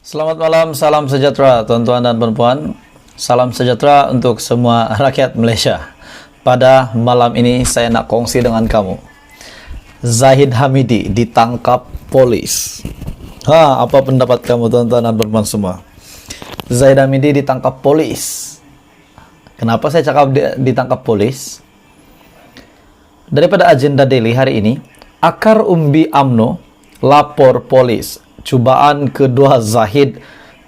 Selamat malam, salam sejahtera tuan-tuan dan puan-puan. Salam sejahtera untuk semua rakyat Malaysia. Pada malam ini saya nak kongsi dengan kamu. Zahid Hamidi ditangkap polis. Apa pendapat kamu tuan-tuan dan puan-puan semua? Zahid Hamidi ditangkap polis. Kenapa saya cakap ditangkap polis? Daripada agenda daily hari ini, akar umbi UMNO lapor polis. Cubaan kedua Zahid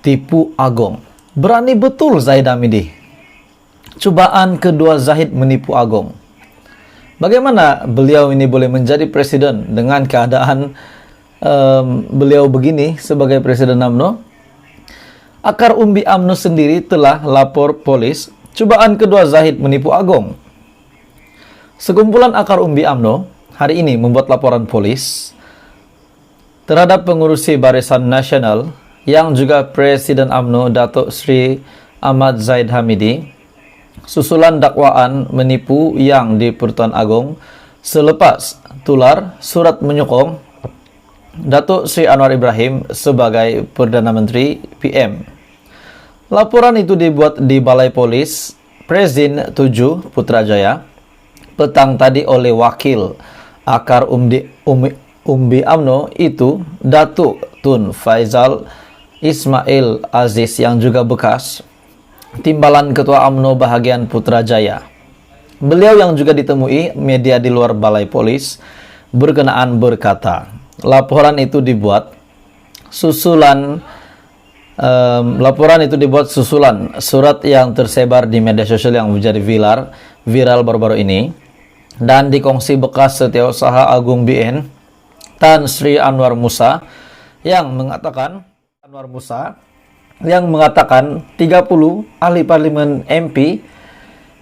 tipu Agong. Berani betul Zahid Hamidi. Cubaan kedua Zahid menipu Agong. Bagaimana beliau ini boleh menjadi presiden dengan keadaan beliau begini sebagai presiden UMNO? Akar umbi UMNO sendiri telah lapor polis. Cubaan kedua Zahid menipu Agong. Sekumpulan akar umbi UMNO hari ini membuat laporan polis terhadap pengurusi Barisan Nasional yang juga Presiden UMNO Datuk Seri Ahmad Zahid Hamidi susulan dakwaan menipu yang di Pertuan Agong selepas tular surat menyokong Datuk Seri Anwar Ibrahim sebagai Perdana Menteri PM. Laporan itu dibuat di Balai Polis Prezin 7 Putrajaya petang tadi oleh wakil akar umbi UMNO itu Datuk Tun Faizal Ismail Aziz yang juga bekas Timbalan Ketua UMNO bahagian Putrajaya. Beliau yang juga ditemui media di luar Balai Polis berkenaan berkata, laporan itu dibuat susulan surat yang tersebar di media sosial yang menjadi viral baru-baru ini dan dikongsi bekas Setiausaha Agung BN Tan Sri Anwar Musa yang mengatakan 30 ahli parlimen MP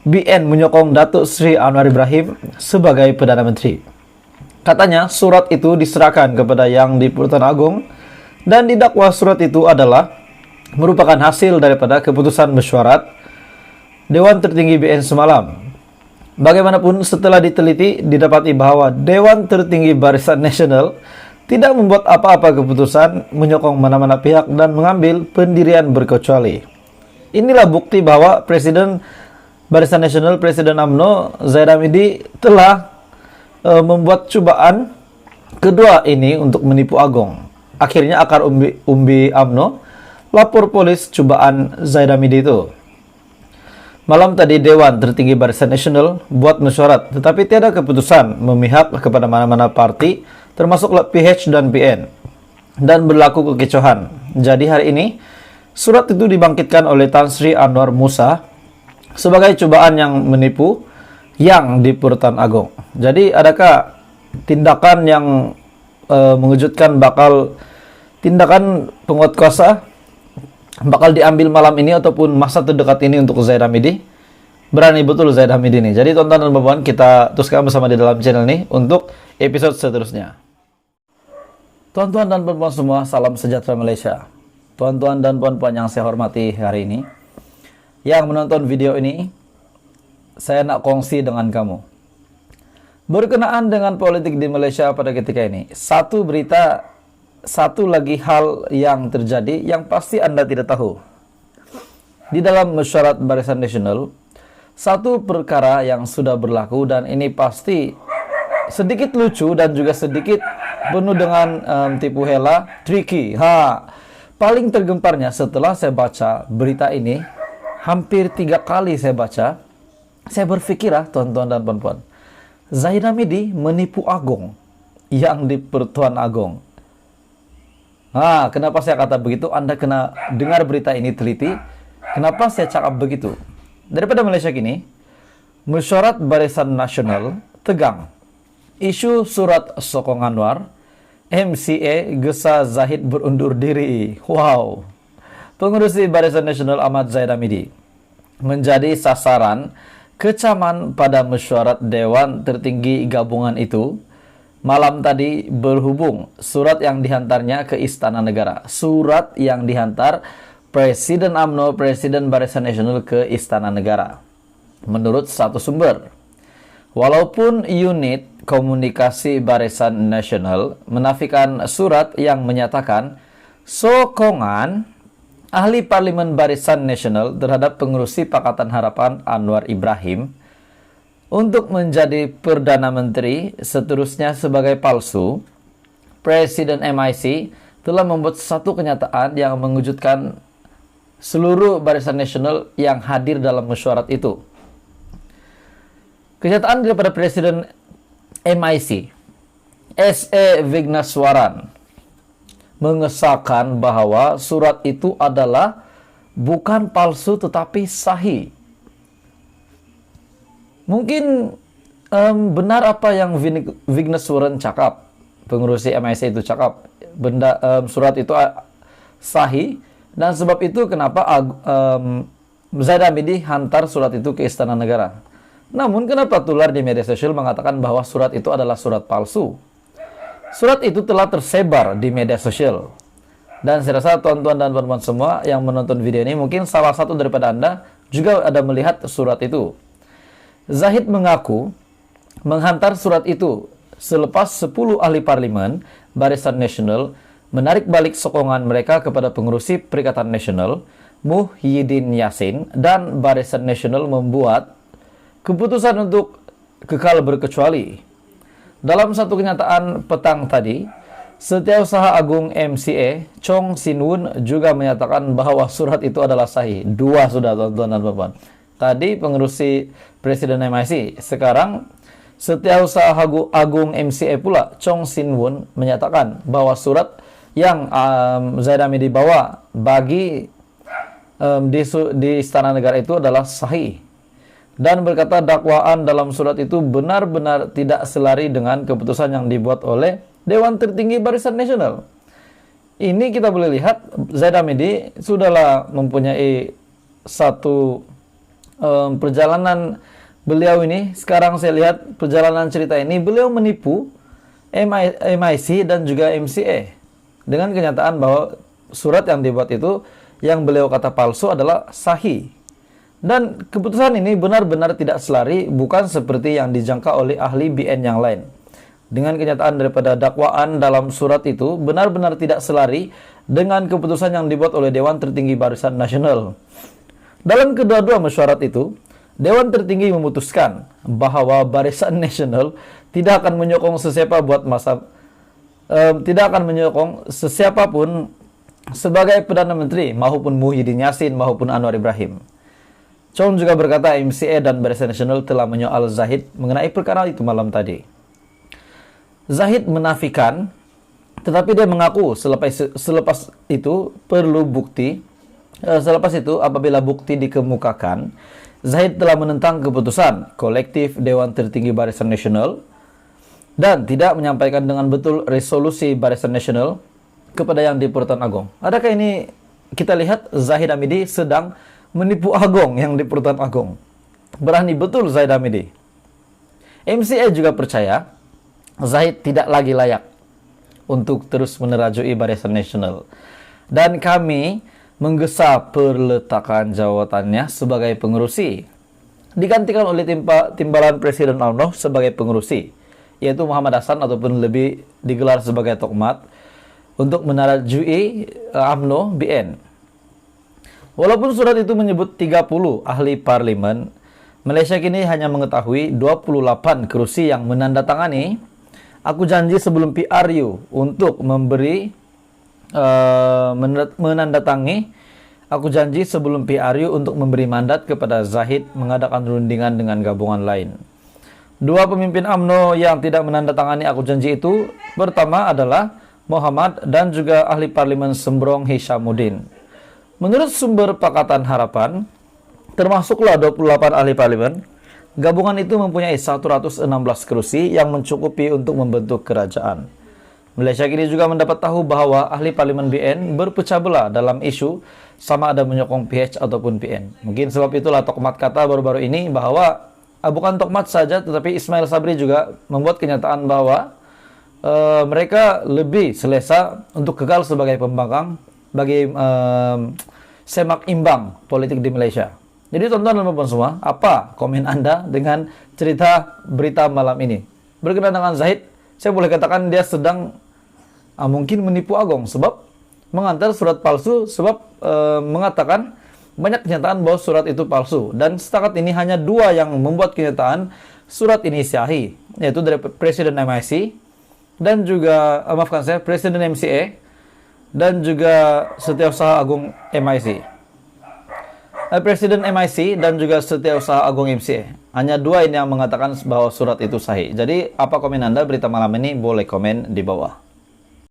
BN menyokong Datuk Sri Anwar Ibrahim sebagai Perdana Menteri. Katanya surat itu diserahkan kepada yang di Pertuan Agong dan didakwa surat itu adalah merupakan hasil daripada keputusan mesyuarat Dewan Tertinggi BN semalam. Bagaimanapun setelah diteliti didapati bahwa Dewan Tertinggi Barisan Nasional tidak membuat apa-apa keputusan menyokong mana-mana pihak dan mengambil pendirian berkecuali. Inilah bukti bahwa Presiden Barisan Nasional, Presiden UMNO Zahid Hamidi telah membuat cubaan kedua ini untuk menipu Agong. Akhirnya akar umbi UMNO lapor polis cubaan Zahid Hamidi itu. Malam tadi Dewan Tertinggi Barisan Nasional buat mesyuarat, tetapi tiada keputusan memihak kepada mana-mana parti, termasuk PH dan PN, dan berlaku kekecauan. Jadi hari ini, surat itu dibangkitkan oleh Tan Sri Anwar Musa sebagai cubaan yang menipu yang di Pertuan Agong. Jadi adakah tindakan yang mengejutkan tindakan penguat kuasa bakal diambil malam ini ataupun masa terdekat ini untuk Zahid Hamidi? Berani betul Zahid Hamidi ini. Jadi tonton dan puan kita teruskan bersama di dalam channel ini untuk episode seterusnya. Tuan-tuan dan puan semua, salam sejahtera Malaysia. Tuan-tuan dan puan yang saya hormati hari ini, yang menonton video ini, saya nak kongsi dengan kamu berkenaan dengan politik di Malaysia pada ketika ini. Satu lagi hal yang terjadi yang pasti Anda tidak tahu. Di dalam mesyuarat Barisan Nasional, satu perkara yang sudah berlaku dan ini pasti sedikit lucu dan juga sedikit penuh dengan tipu hela, tricky. Paling tergemparnya setelah saya baca berita ini, hampir 3 kali saya baca, saya berpikir tuan-tuan dan puan-puan, Zahid Hamidi menipu Agong yang di Pertuan Agong. Kenapa saya kata begitu? Anda kena dengar berita ini teliti. Kenapa saya cakap begitu? Daripada Malaysia kini, mesyuarat Barisan Nasional tegang. Isu surat sokong Anwar, MCA gesa Zahid berundur diri. Wow. Pengurusi Barisan Nasional Ahmad Zahid Hamidi menjadi sasaran kecaman pada mesyuarat Dewan Tertinggi Gabungan itu. Malam tadi berhubung surat yang dihantarnya ke Istana Negara. Surat yang dihantar Presiden UMNO, Presiden Barisan Nasional ke Istana Negara. Menurut satu sumber, walaupun unit komunikasi Barisan Nasional menafikan surat yang menyatakan Sokongan ahli Parlemen Barisan Nasional terhadap pengurusi Pakatan Harapan Anwar Ibrahim untuk menjadi Perdana Menteri seterusnya sebagai palsu. Presiden MIC telah membuat satu kenyataan yang mengejutkan seluruh Barisan Nasional yang hadir dalam mesyuarat itu. Kenyataan daripada Presiden MIC, S.E. Vignaswaran, mengesahkan bahwa surat itu adalah bukan palsu tetapi sahih. Mungkin benar apa yang Vignaswaran cakap, pengurusi MIC itu cakap, surat itu sahih, dan sebab itu kenapa Zahid Hamidi hantar surat itu ke Istana Negara. Namun kenapa tular di media sosial mengatakan bahwa surat itu adalah surat palsu? Surat itu telah tersebar di media sosial. Dan saya rasa tuan-tuan dan puan-puan semua yang menonton video ini, mungkin salah satu daripada Anda juga ada melihat surat itu. Zahid mengaku menghantar surat itu selepas 10 ahli parlemen Barisan Nasional menarik balik sokongan mereka kepada pengurusi Perikatan Nasional, Muhyiddin Yassin, dan Barisan Nasional membuat keputusan untuk kekal berkecuali. Dalam satu kenyataan petang tadi, Setiausaha Agung MCA, Chong Sin-won, juga menyatakan bahwa surat itu adalah sahih. Dua sudah, tuan-tuan dan puan-puan. Tadi pengurusi Presiden MIC, sekarang Setiausaha Agung MCA pula, Chong Sin-won, menyatakan bahwa surat yang Zahid Hamidi bawa bagi di Istana Negara itu adalah sahih. Dan berkata dakwaan dalam surat itu benar-benar tidak selari dengan keputusan yang dibuat oleh Dewan Tertinggi Barisan Nasional. Ini kita boleh lihat Zahid Hamidi sudahlah mempunyai satu perjalanan beliau ini. Sekarang saya lihat perjalanan cerita ini, beliau menipu MIC dan juga MCA dengan kenyataan bahwa surat yang dibuat itu yang beliau kata palsu adalah sahih. Dan keputusan ini benar-benar tidak selari, bukan seperti yang dijangka oleh ahli BN yang lain. Dengan kenyataan daripada dakwaan dalam surat itu benar-benar tidak selari dengan keputusan yang dibuat oleh Dewan Tertinggi Barisan Nasional. Dalam kedua-dua mesyuarat itu, Dewan Tertinggi memutuskan bahwa Barisan Nasional tidak akan menyokong sesiapapun sebagai Perdana Menteri, maupun Muhyiddin Yassin maupun Anwar Ibrahim. Chong juga berkata MCA dan Barisan Nasional telah menyoal Zahid mengenai perkara itu malam tadi. Zahid menafikan, tetapi dia mengaku selepas itu perlu bukti. Selepas itu apabila bukti dikemukakan, Zahid telah menentang keputusan kolektif Dewan Tertinggi Barisan Nasional dan tidak menyampaikan dengan betul resolusi Barisan Nasional kepada yang di Pertuan Agong. Adakah ini kita lihat Zahid Hamidi sedang menipu Agong yang di Pertuan Agong? Berani betul Zahid Hamidi. MCA juga percaya Zahid tidak lagi layak untuk terus menerajui Barisan Nasional. Dan kami menggesa perletakan jawatannya sebagai pengurusi. Digantikan oleh timbalan Presiden UMNO sebagai pengurusi, yaitu Muhammad Hasan ataupun lebih digelar sebagai Tokmat, untuk menerajui UMNO BN. Walaupun surat itu menyebut 30 ahli parlemen, Malaysia kini hanya mengetahui 28 kerusi yang menandatangani. Aku janji sebelum PRU untuk menandatangi. Aku janji sebelum PRU untuk memberi mandat kepada Zahid mengadakan rundingan dengan gabungan lain. Dua pemimpin UMNO yang tidak menandatangani aku janji itu, pertama adalah Muhammad dan juga ahli parlemen Sembrong Hishamuddin. Menurut sumber Pakatan Harapan, termasuklah 28 ahli parlemen, gabungan itu mempunyai 116 kerusi yang mencukupi untuk membentuk kerajaan. Malaysia kini juga mendapat tahu bahwa ahli parlemen BN berpecah belah dalam isu sama ada menyokong PH ataupun PN. Mungkin sebab itulah Tokmat kata baru-baru ini bahwa bukan Tokmat saja, tetapi Ismail Sabri juga membuat kenyataan bahwa mereka lebih selesa untuk kekal sebagai pembangkang bagi semak imbang politik di Malaysia. Jadi tonton dan puan semua, apa komen Anda dengan cerita berita malam ini? Berkenaan dengan Zahid, saya boleh katakan dia sedang mungkin menipu Agong, sebab mengantar surat palsu sebab mengatakan banyak kenyataan bahwa surat itu palsu. Dan setakat ini hanya 2 yang membuat kenyataan surat ini sahih, yaitu dari Presiden MIC dan juga Presiden MCA dan juga Setiausaha Agung MIC. Presiden MIC dan juga Setiausaha Agung MCA. Hanya 2 ini yang mengatakan bahwa surat itu sahih. Jadi apa komen Anda berita malam ini? Boleh komen di bawah.